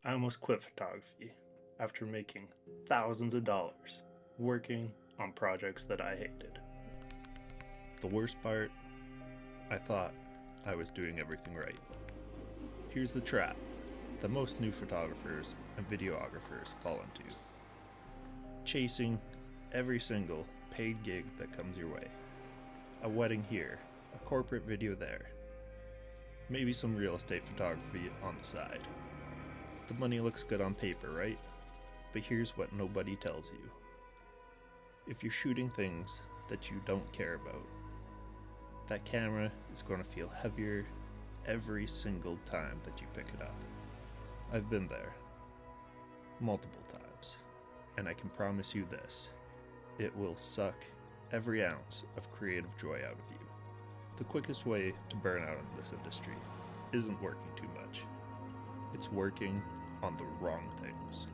I almost quit photography after making thousands of dollars working on projects that I hated. The worst part, I thought I was doing everything right. Here's the trap that most new photographers and videographers fall into. Chasing every single paid gig that comes your way. A wedding here, a corporate video there, maybe some real estate photography on the side. The money looks good on paper, right? But here's what nobody tells you. If you're shooting things that you don't care about, that camera is going to feel heavier every single time that you pick it up. I've been there multiple times, and I can promise you this, it will suck every ounce of creative joy out of you. The quickest way to burn out in this industry isn't working too much. It's working on the wrong things.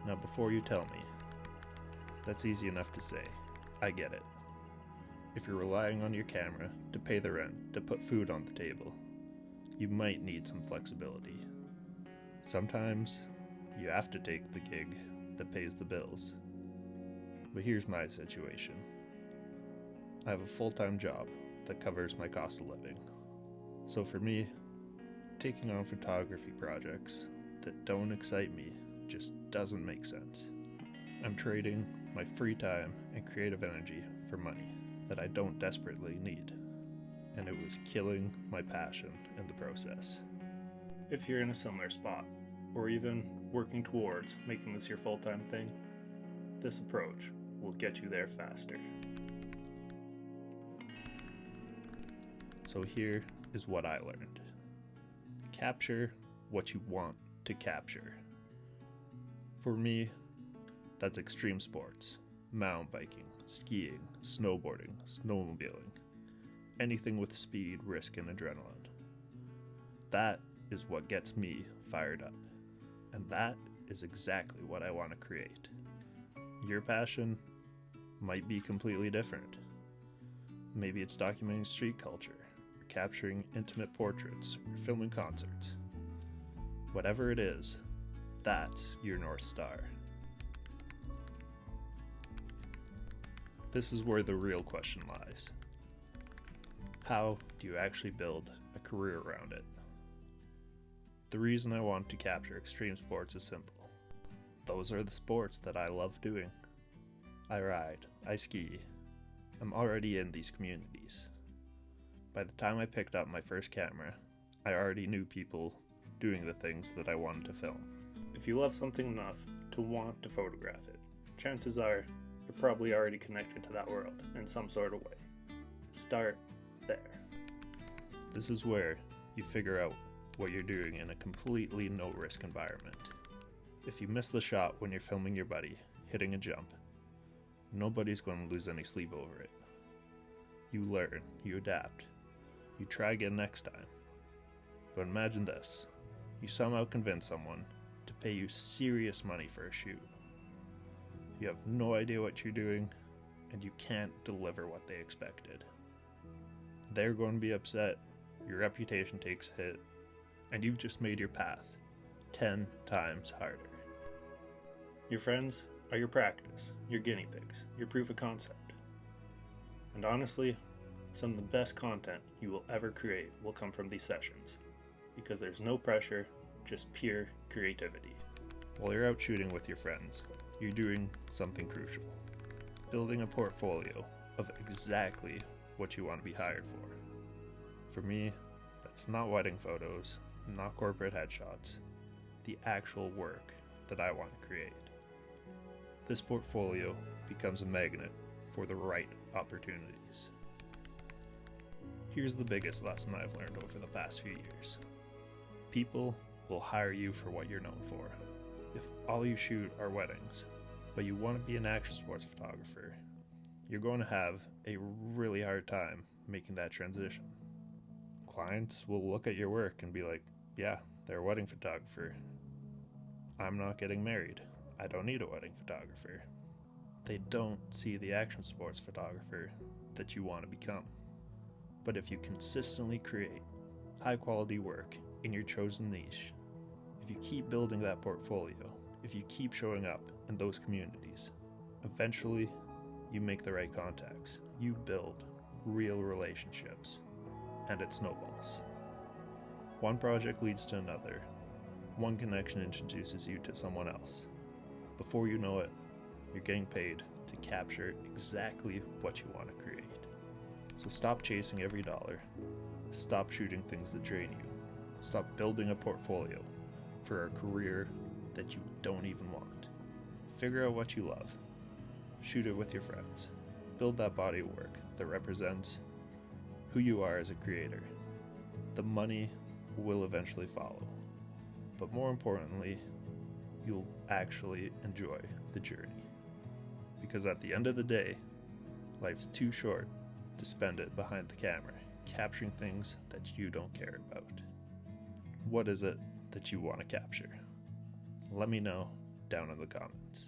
Now before you tell me, that's easy enough to say. I get it. If you're relying on your camera to pay the rent, to put food on the table, you might need some flexibility. Sometimes you have to take the gig that pays the bills. But here's my situation. I have a full-time job that covers my cost of living. So for me, taking on photography projects that don't excite me just doesn't make sense. I'm trading my free time and creative energy for money that I don't desperately need, and it was killing my passion in the process. If you're in a similar spot, or even working towards making this your full-time thing, this approach will get you there faster. So here is what I learned. Capture what you want to capture. For me, that's extreme sports, mountain biking, skiing, snowboarding, snowmobiling, anything with speed, risk, and adrenaline. That is what gets me fired up, and that is exactly what I want to create. Your passion might be completely different. Maybe it's documenting street culture, or capturing intimate portraits, or filming concerts. Whatever it is, that's your North Star. This is where the real question lies. How do you actually build a career around it? The reason I want to capture extreme sports is simple. Those are the sports that I love doing. I ride, I ski. I'm already in these communities. By the time I picked up my first camera, I already knew people doing the things that I wanted to film. If you love something enough to want to photograph it, chances are you're probably already connected to that world in some sort of way. Start there. This is where you figure out what you're doing in a completely no-risk environment. If you miss the shot when you're filming your buddy hitting a jump, nobody's going to lose any sleep over it. You learn, you adapt, you try again next time. But imagine this, you somehow convince someone to pay you serious money for a shoot. You have no idea what you're doing, and you can't deliver what they expected. They're going to be upset, your reputation takes a hit, and you've just made your path 10 times harder. Your friends are your practice, your guinea pigs, your proof of concept. And honestly, some of the best content you will ever create will come from these sessions, because there's no pressure, just pure creativity. While you're out shooting with your friends, you're doing something crucial. Building a portfolio of exactly what you want to be hired for. For me, that's not wedding photos, not corporate headshots, the actual work that I want to create. This portfolio becomes a magnet for the right opportunities. Here's the biggest lesson I've learned over the past few years. People will hire you for what you're known for. If all you shoot are weddings, but you want to be an action sports photographer, you're going to have a really hard time making that transition. Clients will look at your work and be like, yeah, they're a wedding photographer. I'm not getting married. I don't need a wedding photographer. They don't see the action sports photographer that you want to become. But if you consistently create high quality work in your chosen niche, if you keep building that portfolio, if you keep showing up in those communities, eventually you make the right contacts. You build real relationships, and it snowballs. One project leads to another. One connection introduces you to someone else. Before you know it, you're getting paid to capture exactly what you want to create. So stop chasing every dollar. Stop shooting things that drain you. Stop building a portfolio for a career that you don't even want. Figure out what you love. Shoot it with your friends. Build that body of work that represents who you are as a creator. The money will eventually follow. But more importantly, you'll actually enjoy the journey. Because at the end of the day, life's too short to spend it behind the camera, capturing things that you don't care about. What is it that you want to capture? Let me know down in the comments.